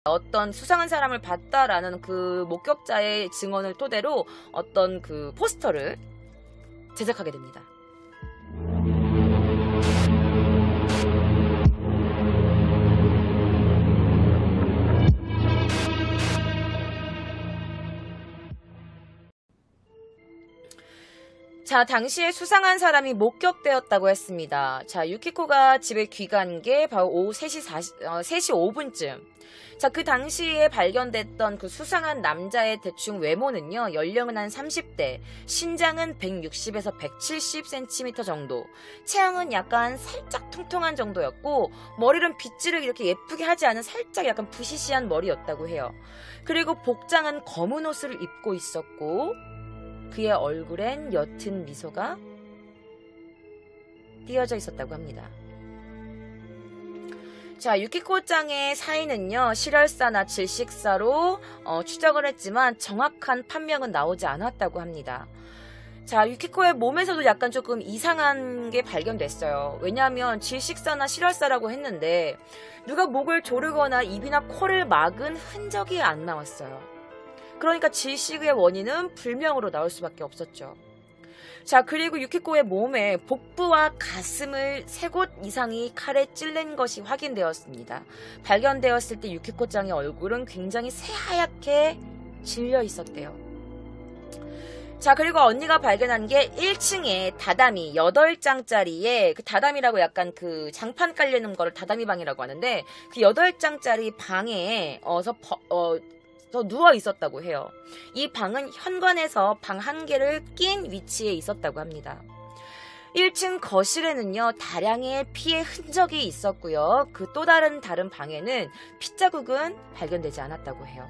어떤 수상한 사람을 봤다라는 그 목격자의 증언을 토대로 어떤 그 포스터를 제작하게 됩니다. 자, 당시에 수상한 사람이 목격되었다고 했습니다. 자, 유키코가 집에 귀가한 게 바로 오후 3시 5분쯤. 자, 그 당시에 발견됐던 그 수상한 남자의 대충 외모는요, 연령은 한 30대, 신장은 160에서 170cm 정도, 체형은 약간 살짝 통통한 정도였고, 머리는 빗질을 이렇게 예쁘게 하지 않은 살짝 약간 부시시한 머리였다고 해요. 그리고 복장은 검은 옷을 입고 있었고, 그의 얼굴엔 옅은 미소가 띄어져 있었다고 합니다. 자, 유키코짱의 사인은요, 실혈사나 질식사로 추적을 했지만 정확한 판명은 나오지 않았다고 합니다. 자, 유키코의 몸에서도 약간 조금 이상한 게 발견됐어요. 왜냐하면 질식사나 실혈사라고 했는데 누가 목을 조르거나 입이나 코를 막은 흔적이 안 나왔어요. 그러니까 질식의 원인은 불명으로 나올 수밖에 없었죠. 자, 그리고 유키코의 몸에 복부와 가슴을 3곳 이상이 칼에 찔린 것이 확인되었습니다. 발견되었을 때 유키코짱의 얼굴은 굉장히 새하얗게 질려 있었대요. 자, 그리고 언니가 발견한 게 1층에 다다미 8장짜리에, 그 다다미라고 약간 그 장판 깔려있는 거를 다다미방이라고 하는데, 그 8장짜리 방에 더 누워 있었다고 해요. 이 방은 현관에서 방 한 개를 낀 위치에 있었다고 합니다. 1층 거실에는요, 다량의 피의 흔적이 있었고요. 그 또 다른 방에는 핏자국은 발견되지 않았다고 해요.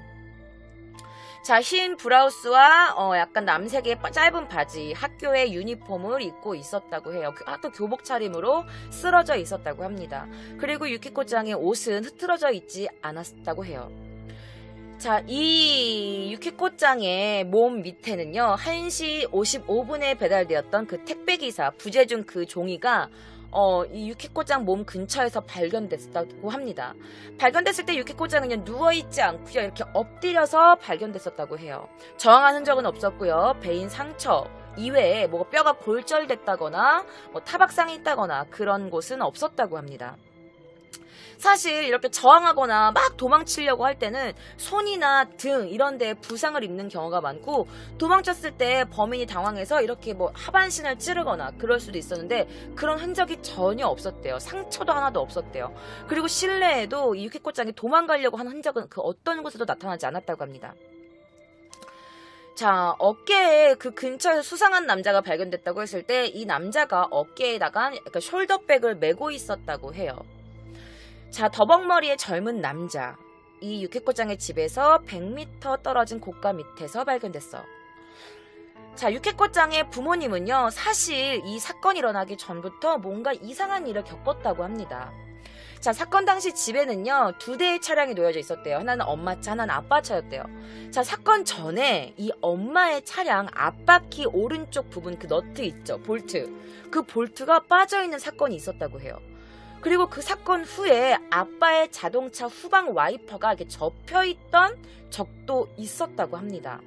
자, 흰 브라우스와 약간 남색의 짧은 바지, 학교의 유니폼을 입고 있었다고 해요. 학교 교복 차림으로 쓰러져 있었다고 합니다. 그리고 유키코짱의 옷은 흐트러져 있지 않았다고 해요. 자, 이 유키코짱의 몸 밑에는요, 1시 55분에 배달되었던 그 택배기사, 부재중 그 종이가 이 유키코짱 몸 근처에서 발견됐다고 합니다. 발견됐을 때 유키코짱은 누워있지 않고요, 이렇게 엎드려서 발견됐었다고 해요. 저항한 흔적은 없었고요. 베인 상처 이외에 뭐 뼈가 골절됐다거나 뭐 타박상이 있다거나 그런 곳은 없었다고 합니다. 사실 이렇게 저항하거나 막 도망치려고 할 때는 손이나 등 이런 데에 부상을 입는 경우가 많고, 도망쳤을 때 범인이 당황해서 이렇게 뭐 하반신을 찌르거나 그럴 수도 있었는데 그런 흔적이 전혀 없었대요. 상처도 하나도 없었대요. 그리고 실내에도 이 유키코짱이 도망가려고 하는 흔적은 그 어떤 곳에도 나타나지 않았다고 합니다. 자, 어깨에 그 근처에서 수상한 남자가 발견됐다고 했을 때 이 남자가 어깨에다가 약간 숄더백을 메고 있었다고 해요. 자, 더벅머리의 젊은 남자, 이 유키코짱의 집에서 100m 떨어진 고가 밑에서 발견됐어. 자, 유키코짱의 부모님은요, 사실 이 사건이 일어나기 전부터 뭔가 이상한 일을 겪었다고 합니다. 자, 사건 당시 집에는요, 2대의 차량이 놓여져 있었대요. 하나는 엄마 차, 하나는 아빠 차였대요. 자, 사건 전에 이 엄마의 차량 앞바퀴 오른쪽 부분, 그 너트 있죠, 볼트, 그 볼트가 빠져있는 사건이 있었다고 해요. 그리고 그 사건 후에 아빠의 자동차 후방 와이퍼가 이렇게 접혀있던 적도 있었다고 합니다.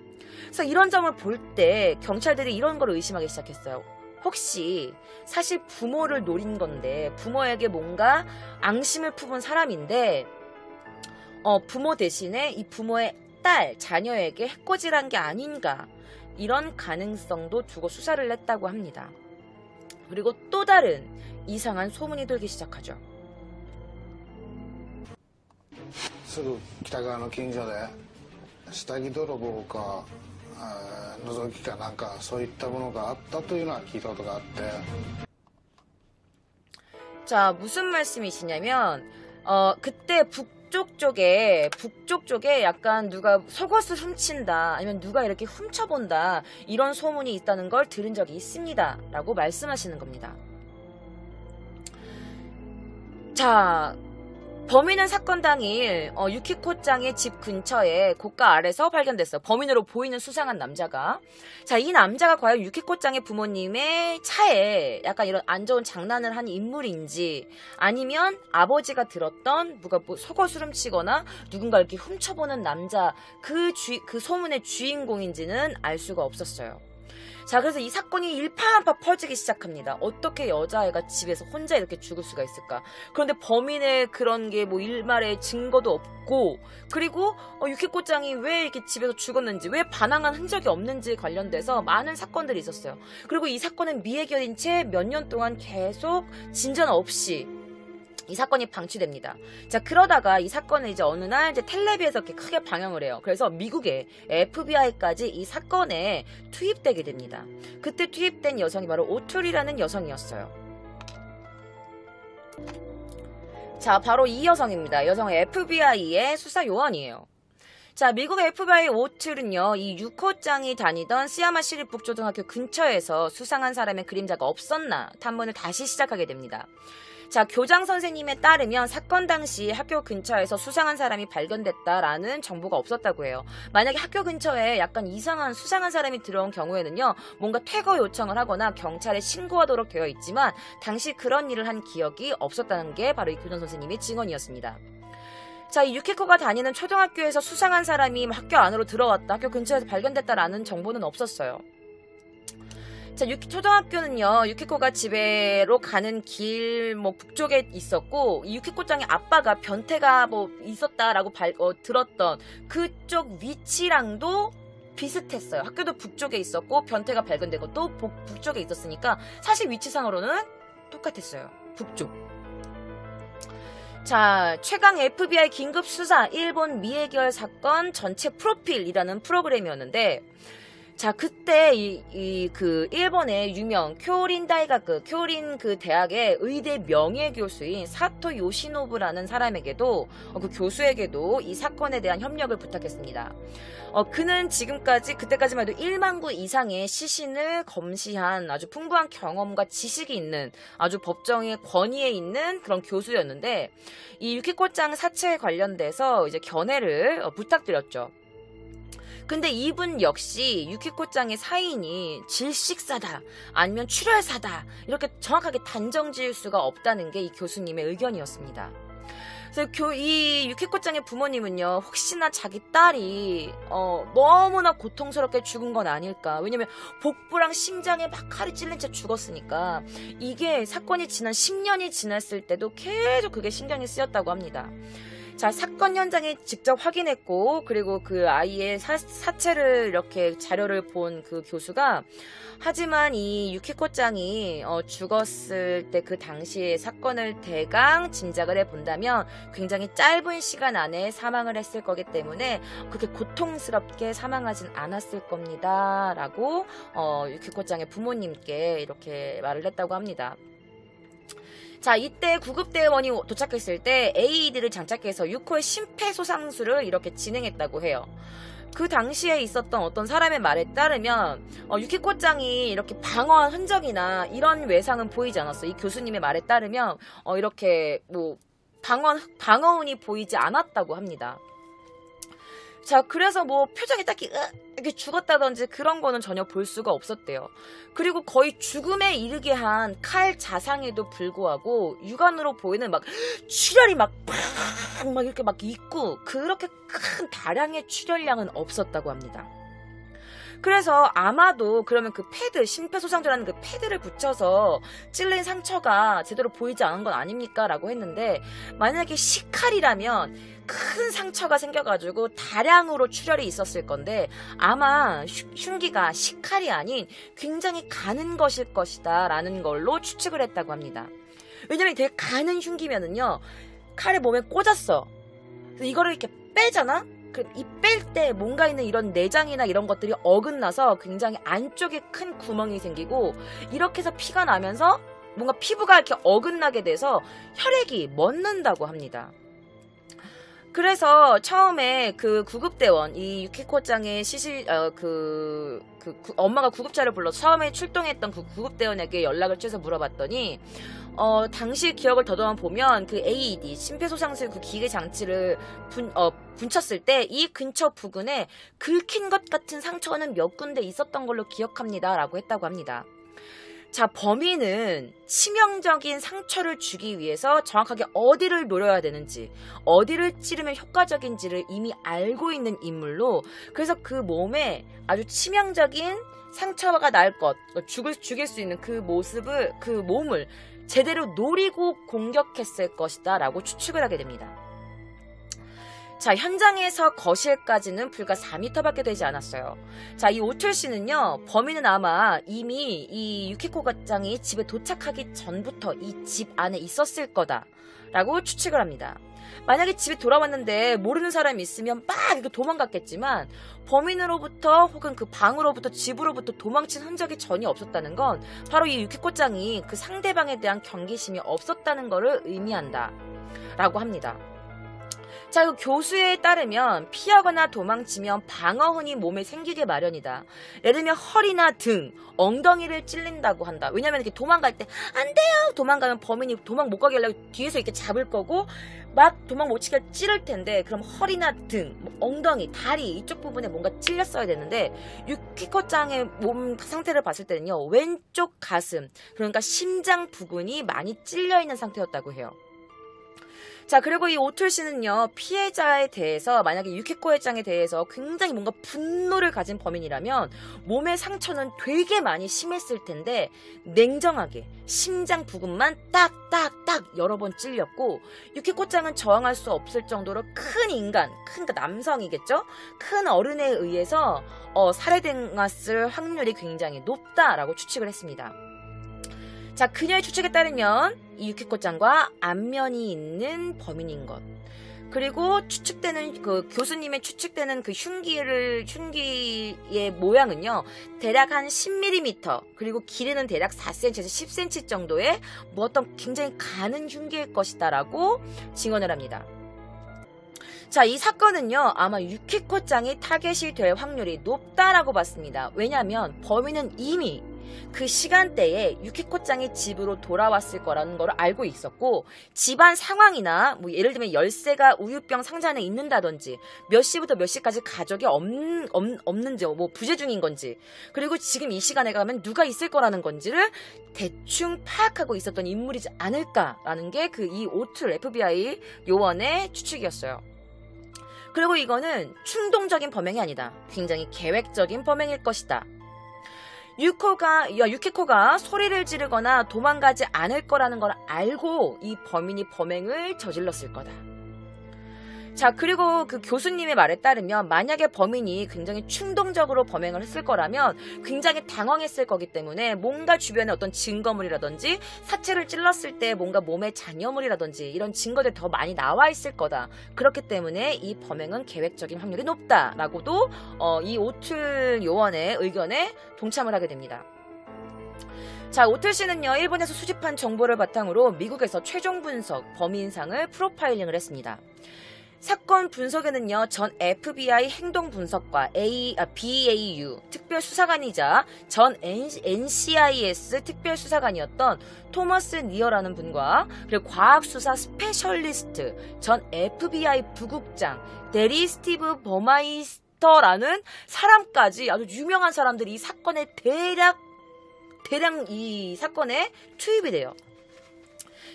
그래서 이런 점을 볼 때 경찰들이 이런 걸 의심하기 시작했어요. 혹시 사실 부모를 노린 건데, 부모에게 뭔가 앙심을 품은 사람인데 부모 대신에 이 부모의 딸, 자녀에게 해코지한 게 아닌가, 이런 가능성도 두고 수사를 했다고 합니다. 그리고 또 다른 이상한 소문이 돌기 시작하죠. すぐ北側の近所で下着泥棒か覗きかなんかそういったものがあったというのは聞いたことがあって。 자, 무슨 말씀이시냐면 그때 북쪽 쪽에 약간 누가 속옷을 훔친다, 아니면 누가 이렇게 훔쳐본다, 이런 소문이 있다는 걸 들은 적이 있습니다 라고 말씀하시는 겁니다. 자, 범인은 사건 당일 유키코짱의 집 근처에 고가 아래서 발견됐어요. 범인으로 보이는 수상한 남자가. 자, 이 남자가 과연 유키코짱의 부모님의 차에 약간 이런 안 좋은 장난을 한 인물인지, 아니면 아버지가 들었던 누가 뭐 속어술 훔치거나 누군가 이렇게 훔쳐보는 남자, 그 소문의 주인공인지는 알 수가 없었어요. 자, 그래서 이 사건이 일파만파 퍼지기 시작합니다. 어떻게 여자애가 집에서 혼자 이렇게 죽을 수가 있을까? 그런데 범인의 그런 게 뭐 일말의 증거도 없고, 그리고 유키코짱이 왜 이렇게 집에서 죽었는지, 왜 반항한 흔적이 없는지 관련돼서 많은 사건들이 있었어요. 그리고 이 사건은 미해결인 채 몇 년 동안 계속 진전 없이 이 사건이 방치됩니다. 자, 그러다가 이 사건은 이제 어느 날 이제 텔레비에서 이렇게 크게 방영을 해요. 그래서 미국의 FBI까지 이 사건에 투입되게 됩니다. 그때 투입된 여성이 바로 오툴이라는 여성이었어요. 자, 바로 이 여성입니다. 여성은 FBI의 수사 요원이에요. 자, 미국의 FBI 오툴은요, 이 유코짱이 다니던 시야마 시립북초등학교 근처에서 수상한 사람의 그림자가 없었나 탐문을 다시 시작하게 됩니다. 자, 교장 선생님에 따르면 사건 당시 학교 근처에서 수상한 사람이 발견됐다라는 정보가 없었다고 해요. 만약에 학교 근처에 약간 이상한 수상한 사람이 들어온 경우에는요, 뭔가 퇴거 요청을 하거나 경찰에 신고하도록 되어 있지만 당시 그런 일을 한 기억이 없었다는 게 바로 이 교장 선생님의 증언이었습니다. 자, 이 유키코가 다니는 초등학교에서 수상한 사람이 학교 안으로 들어왔다, 학교 근처에서 발견됐다라는 정보는 없었어요. 자, 초등학교는요, 유키코가 집에로 가는 길, 북쪽에 있었고, 이 유키코짱의 아빠가 변태가 있었다라고 들었던 그쪽 위치랑도 비슷했어요. 학교도 북쪽에 있었고, 변태가 발견되고 또 북쪽에 있었으니까, 사실 위치상으로는 똑같았어요. 북쪽. 자, 최강 FBI 긴급수사, 일본 미해결 사건 전체 프로필이라는 프로그램이었는데, 자, 그때 그 일본의 유명 쿄린 다이가크, 쿄린 그 대학의 의대 명예교수인 사토 요시노부라는 사람에게도, 그 교수에게도 이 사건에 대한 협력을 부탁했습니다. 그는 지금까지, 그때까지만 해도 1만 구 이상의 시신을 검시한 아주 풍부한 경험과 지식이 있는, 아주 법정의 권위에 있는 그런 교수였는데, 이 유키코짱 사체에 관련돼서 이제 견해를 부탁드렸죠. 근데 이분 역시 유키코짱의 사인이 질식사다, 아니면 출혈사다, 이렇게 정확하게 단정 지을 수가 없다는 게 이 교수님의 의견이었습니다. 그래서 이 유키코짱의 부모님은요, 혹시나 자기 딸이 너무나 고통스럽게 죽은 건 아닐까. 왜냐면 복부랑 심장에 막 칼이 찔린 채 죽었으니까. 이게 사건이 지난 10년이 지났을 때도 계속 그게 신경이 쓰였다고 합니다. 자, 사건 현장에 직접 확인했고, 그리고 그 아이의 사체를 이렇게 자료를 본 그 교수가, 하지만 이 유키코짱이 죽었을 때 그 당시의 사건을 대강 짐작을 해본다면 굉장히 짧은 시간 안에 사망을 했을 거기 때문에 그렇게 고통스럽게 사망하진 않았을 겁니다 라고 유키코짱의 부모님께 이렇게 말을 했다고 합니다. 자, 이때 구급대원이 도착했을 때 AED를 장착해서 유코의 심폐소생술을 이렇게 진행했다고 해요. 그 당시에 있었던 어떤 사람의 말에 따르면 유키코짱이 이렇게 방어한 흔적이나 이런 외상은 보이지 않았어요. 이 교수님의 말에 따르면 이렇게 방어운이 보이지 않았다고 합니다. 자, 그래서 표정이 딱히 이렇게 죽었다든지 그런 거는 전혀 볼 수가 없었대요. 그리고 거의 죽음에 이르게 한 칼 자상에도 불구하고 육안으로 보이는 출혈이 이렇게 있고, 그렇게 큰 다량의 출혈량은 없었다고 합니다. 그래서 아마도 그러면 그 패드, 심폐소생술하는 그 패드를 붙여서 찔린 상처가 제대로 보이지 않은 건 아닙니까? 라고 했는데, 만약에 식칼이라면 큰 상처가 생겨가지고 다량으로 출혈이 있었을 건데, 아마 흉기가 식칼이 아닌 굉장히 가는 것일 것이다 라는 걸로 추측을 했다고 합니다. 왜냐면 되게 가는 흉기면은요, 칼에 몸에 꽂았어. 그래서 이거를 이렇게 빼잖아? 이 뺄 때 뭔가 있는 이런 내장이나 이런 것들이 어긋나서 굉장히 안쪽에 큰 구멍이 생기고, 이렇게 해서 피가 나면서 뭔가 피부가 이렇게 어긋나게 돼서 혈액이 멎는다고 합니다. 그래서 처음에 그 구급대원, 이 유키코짱의 엄마가 구급차를 불러서 처음에 출동했던 그 구급대원에게 연락을 취해서 물어봤더니, 당시 기억을 더듬어 보면 그 AED, 심폐소생술 그 기계 장치를 분쳤을 때 이 근처 부근에 긁힌 것 같은 상처는 몇 군데 있었던 걸로 기억합니다. 라고 했다고 합니다. 자, 범인은 치명적인 상처를 주기 위해서 정확하게 어디를 노려야 되는지, 어디를 찌르면 효과적인지를 이미 알고 있는 인물로, 그래서 그 몸에 아주 치명적인 상처가 날 것, 죽일 수 있는 그 몸을 제대로 노리고 공격했을 것이다 라고 추측을 하게 됩니다. 자, 현장에서 거실까지는 불과 4m밖에 되지 않았어요. 자, 이 오툴 씨는요, 범인은 아마 이미 이 유키코 과장이 집에 도착하기 전부터 이 집 안에 있었을 거다라고 추측을 합니다. 만약에 집에 돌아왔는데 모르는 사람이 있으면 막 이렇게 도망갔겠지만, 범인으로부터 혹은 그 방으로부터 집으로부터 도망친 흔적이 전혀 없었다는 건 바로 이 유키코짱이 그 상대방에 대한 경계심이 없었다는 것을 의미한다 라고 합니다. 자, 그 교수에 따르면 피하거나 도망치면 방어흔이 몸에 생기게 마련이다. 예를 들면 허리나 등, 엉덩이를 찔린다고 한다. 왜냐면 이렇게 도망갈 때 안 돼요! 도망가면 범인이 도망 못 가게 하려고 뒤에서 이렇게 잡을 거고 막 도망 못 치게 찌를 텐데, 그럼 허리나 등, 엉덩이, 다리 이쪽 부분에 뭔가 찔렸어야 되는데, 유키코짱의 몸 상태를 봤을 때는요, 왼쪽 가슴, 그러니까 심장 부근이 많이 찔려 있는 상태였다고 해요. 자, 그리고 이 오툴 씨는요, 피해자에 대해서, 만약에 유키코 회장에 대해서 굉장히 뭔가 분노를 가진 범인이라면 몸의 상처는 되게 많이 심했을 텐데 냉정하게 심장 부근만 딱딱딱 여러 번 찔렸고, 유키코짱은 저항할 수 없을 정도로 큰 인간, 그러니까 남성이겠죠? 큰 어른에 의해서 살해당했을 확률이 굉장히 높다라고 추측을 했습니다. 자, 그녀의 추측에 따르면 이 유키코짱과 안면이 있는 범인인 것, 그리고 추측되는 그 교수님의 추측되는 그 흉기의 모양은요, 대략 한 10mm, 그리고 길이는 대략 4cm에서 10cm 정도의 뭐 어떤 굉장히 가는 흉기일 것이다라고 증언을 합니다. 자, 이 사건은요, 아마 유키코짱이 타겟이 될 확률이 높다라고 봤습니다. 왜냐하면 범인은 이미 그 시간대에 유키코짱이 집으로 돌아왔을 거라는 걸 알고 있었고, 집안 상황이나 뭐 예를 들면 열쇠가 우유병 상자 안에 있는다든지, 몇 시부터 몇 시까지 가족이 없는지, 뭐 부재 중인 건지, 그리고 지금 이 시간에 가면 누가 있을 거라는 건지를 대충 파악하고 있었던 인물이지 않을까라는 게 그 이 오툴 FBI 요원의 추측이었어요. 그리고 이거는 충동적인 범행이 아니다. 굉장히 계획적인 범행일 것이다. 유키코가 소리를 지르거나 도망가지 않을 거라는 걸 알고 이 범인이 범행을 저질렀을 거다. 자, 그리고 그 교수님의 말에 따르면 만약에 범인이 굉장히 충동적으로 범행을 했을 거라면 굉장히 당황했을 거기 때문에 뭔가 주변에 어떤 증거물이라든지 사체를 찔렀을 때 뭔가 몸에 잔여물이라든지 이런 증거들이 더 많이 나와 있을 거다. 그렇기 때문에 이 범행은 계획적인 확률이 높다라고도 이 오툴 요원의 의견에 동참을 하게 됩니다. 자, 오툴 씨는요, 일본에서 수집한 정보를 바탕으로 미국에서 최종 분석, 범인상을 프로파일링을 했습니다. 사건 분석에는요, 전 FBI 행동분석과 BAU 특별수사관이자 전 NCIS 특별수사관이었던 토머스 니어라는 분과, 그리고 과학수사 스페셜리스트 전 FBI 부국장 대리 스티브 버마이스터라는 사람까지, 아주 유명한 사람들이 이 사건에 대량 이 사건에 투입이 돼요.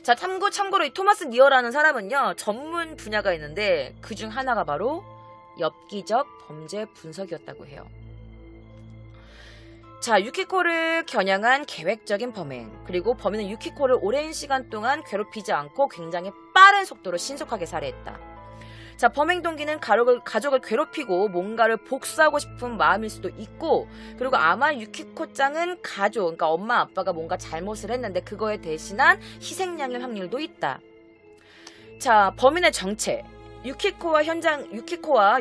자, 참고로 이 토마스 니어라는 사람은요, 전문 분야가 있는데 그 중 하나가 바로 엽기적 범죄 분석이었다고 해요. 자, 유키코를 겨냥한 계획적인 범행, 그리고 범인은 유키코를 오랜 시간 동안 괴롭히지 않고 굉장히 빠른 속도로 신속하게 살해했다. 자, 범행 동기는 가족을 괴롭히고 뭔가를 복수하고 싶은 마음일 수도 있고, 그리고 아마 유키코짱은 가족, 그러니까 엄마 아빠가 뭔가 잘못을 했는데 그거에 대신한 희생양일 확률도 있다. 자, 범인의 정체, 유키코와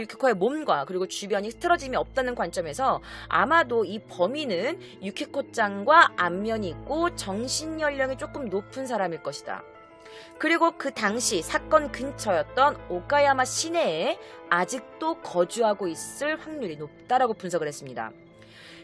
유키코의 몸과 그리고 주변이 흐트러짐이 없다는 관점에서 아마도 이 범인은 유키코짱과 안면이 있고 정신 연령이 조금 높은 사람일 것이다. 그리고 그 당시 사건 근처였던 오카야마 시내에 아직도 거주하고 있을 확률이 높다라고 분석을 했습니다.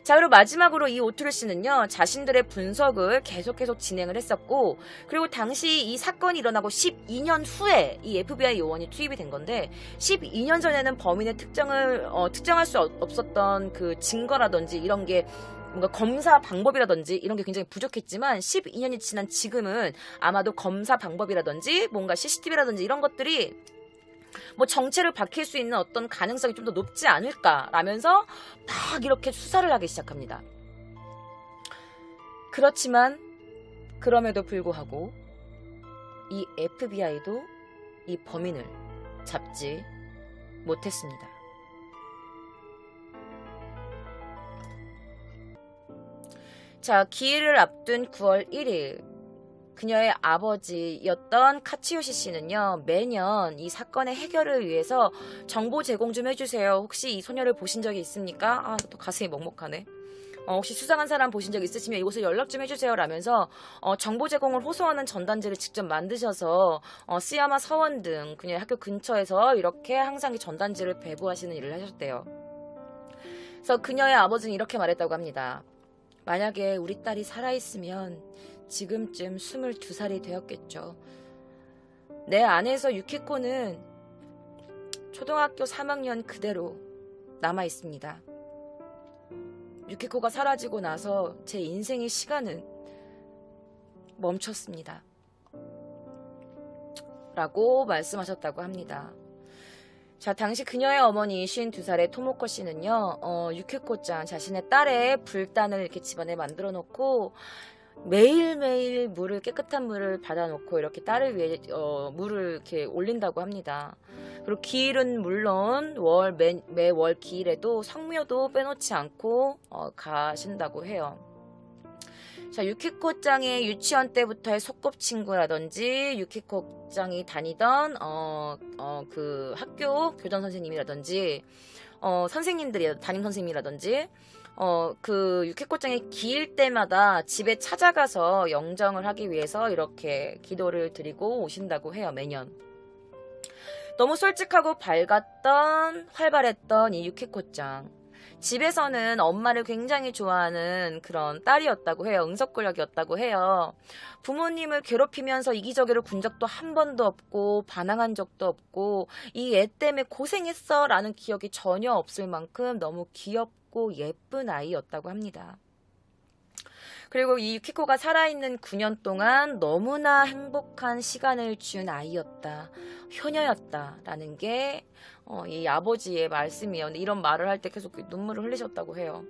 자, 그리고 마지막으로 이 오투르 씨는요, 자신들의 분석을 계속 진행을 했었고, 그리고 당시 이 사건이 일어나고 12년 후에 이 FBI 요원이 투입이 된 건데, 12년 전에는 범인의 특정할 수 없었던 그 증거라든지 이런 게 뭔가 검사 방법이라든지 이런 게 굉장히 부족했지만 12년이 지난 지금은 아마도 검사 방법이라든지 뭔가 CCTV라든지 이런 것들이 뭐 정체를 밝힐 수 있는 어떤 가능성이 좀 더 높지 않을까라면서 막 이렇게 수사를 하기 시작합니다. 그렇지만 그럼에도 불구하고 이 FBI도 이 범인을 잡지 못했습니다. 자, 기일을 앞둔 9월 1일 그녀의 아버지였던 카츠요시 씨는요, 매년 이 사건의 해결을 위해서 정보 제공 좀 해주세요. 혹시 이 소녀를 보신 적이 있습니까? 아, 또 가슴이 먹먹하네. 혹시 수상한 사람 보신 적 있으시면 이곳에 연락 좀 해주세요. 라면서 정보 제공을 호소하는 전단지를 직접 만드셔서 스야마 서원 등 그녀의 학교 근처에서 이렇게 항상 이 전단지를 배부하시는 일을 하셨대요. 그래서 그녀의 아버지는 이렇게 말했다고 합니다. 만약에 우리 딸이 살아있으면 지금쯤 22살이 되었겠죠. 내 안에서 유키코는 초등학교 3학년 그대로 남아있습니다. 유키코가 사라지고 나서 제 인생의 시간은 멈췄습니다. 라고 말씀하셨다고 합니다. 자, 당시 그녀의 어머니 52살의 토모코 씨는요, 유키코-짱 자신의 딸의 불단을 이렇게 집안에 만들어 놓고 매일매일 깨끗한 물을 받아놓고 이렇게 딸을 위해 물을 이렇게 올린다고 합니다. 그리고 기일은 물론 매월 기일에도 성묘도 빼놓지 않고 가신다고 해요. 자, 유키코-짱의 유치원 때부터의 소꿉친구라든지 유키코-짱이 다니던 그 학교 교장 선생님이라든지 담임 선생님이라든지 그 유키코짱이 기일 때마다 집에 찾아가서 영정을 하기 위해서 이렇게 기도를 드리고 오신다고 해요, 매년. 너무 솔직하고 활발했던 이 유키코짱. 집에서는 엄마를 굉장히 좋아하는 그런 딸이었다고 해요. 응석굴력이었다고 해요. 부모님을 괴롭히면서 이기저기로 군 적도 한 번도 없고 반항한 적도 없고 이 애 때문에 고생했어 라는 기억이 전혀 없을 만큼 너무 귀엽고 예쁜 아이였다고 합니다. 그리고 이 유키코가 살아있는 9년 동안 너무나 행복한 시간을 준 아이였다. 효녀였다라는 게 이 아버지의 말씀이에요. 이런 말을 할 때 계속 눈물을 흘리셨다고 해요.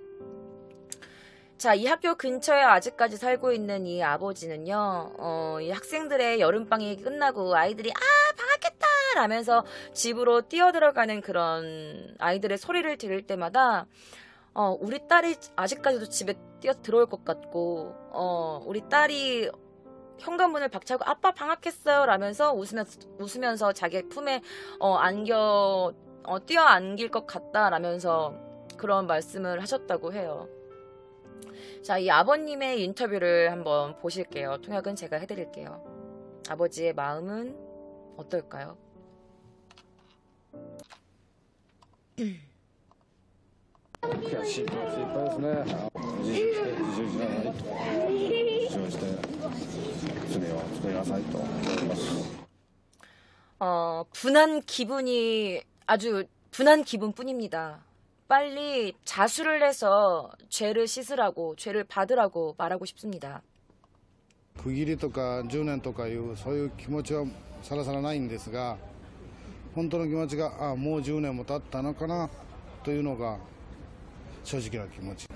자, 이 학교 근처에 아직까지 살고 있는 이 아버지는요, 이 학생들의 여름방학이 끝나고 아이들이 방학했다 라면서 집으로 뛰어들어가는 그런 아이들의 소리를 들을 때마다 우리 딸이 아직까지도 집에 뛰어 들어올 것 같고 우리 딸이 현관문을 박차고 아빠 방학했어요 라면서 웃으면서 자기 품에 뛰어 안길 것 같다 라면서 그런 말씀을 하셨다고 해요. 자, 이 아버님의 인터뷰를 한번 보실게요. 통역은 제가 해드릴게요. 아버지의 마음은 어떨까요? 悔しい気持ちいっぱいですね。自習しなさいと。自習して罪を作りなさいと思います。아주 분한 기분뿐입니다. 빨리 자수를 해서 죄를 씻으라고, 죄를 받으라고 말하고 싶습니다. 区切りとか10年とかいうそういう気持ちはさらさらないんですが、本当の気持ちがもう10年も経ったのかなというのが正直な気持ち。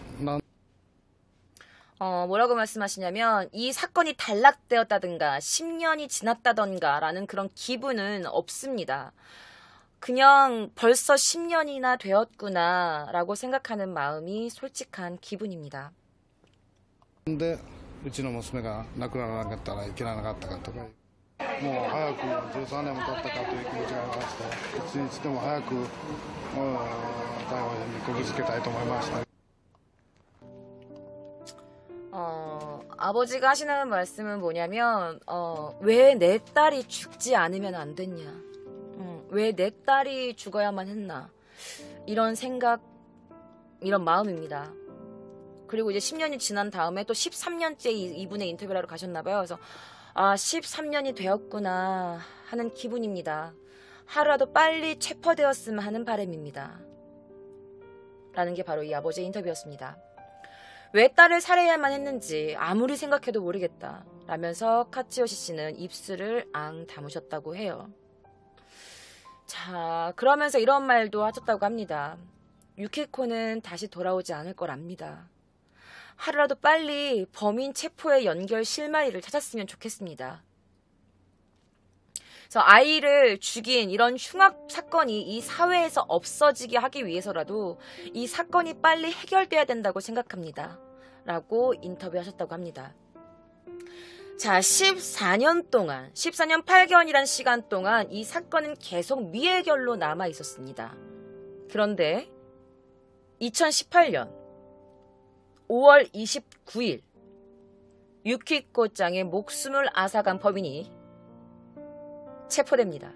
뭐라고 말씀하시냐면 이 사건이 단락되었다든가 10년이 지났다던가 라는 그런 기분은 없습니다. 그냥 벌써 10년이나 되었구나 라고 생각하는 마음이 솔직한 기분입니다. なんでうちの娘が亡くならなかったらいけなかったかとか、もう早く13年も経ったかという気持ちがありまして、いつでも早く逮捕にこぎつけたいと思いました。 아버지가 하시는 말씀은 뭐냐면 왜 내 딸이 죽지 않으면 안 됐냐, 왜 내 딸이 죽어야만 했나, 이런 생각, 이런 마음입니다. 그리고 이제 10년이 지난 다음에 또 13년째 이분의 인터뷰를 하러 가셨나봐요. 그래서 13년이 되었구나 하는 기분입니다. 하루라도 빨리 체포되었으면 하는 바람입니다. 라는 게 바로 이 아버지의 인터뷰였습니다. 왜 딸을 살해해야만 했는지 아무리 생각해도 모르겠다 라면서 카츠요시 씨는 입술을 앙 다무셨다고 해요. 자, 그러면서 이런 말도 하셨다고 합니다. 유키코는 다시 돌아오지 않을 걸 압니다. 하루라도 빨리 범인 체포의 연결 실마리를 찾았으면 좋겠습니다. 그래서 아이를 죽인 이런 흉악 사건이 이 사회에서 없어지게 하기 위해서라도 이 사건이 빨리 해결돼야 된다고 생각합니다. 라고 인터뷰하셨다고 합니다. 자, 14년 8개월이란 시간 동안 이 사건은 계속 미해결로 남아 있었습니다. 그런데 2018년 5월 29일 유키코 짱의 목숨을 앗아간 범인이 체포됩니다.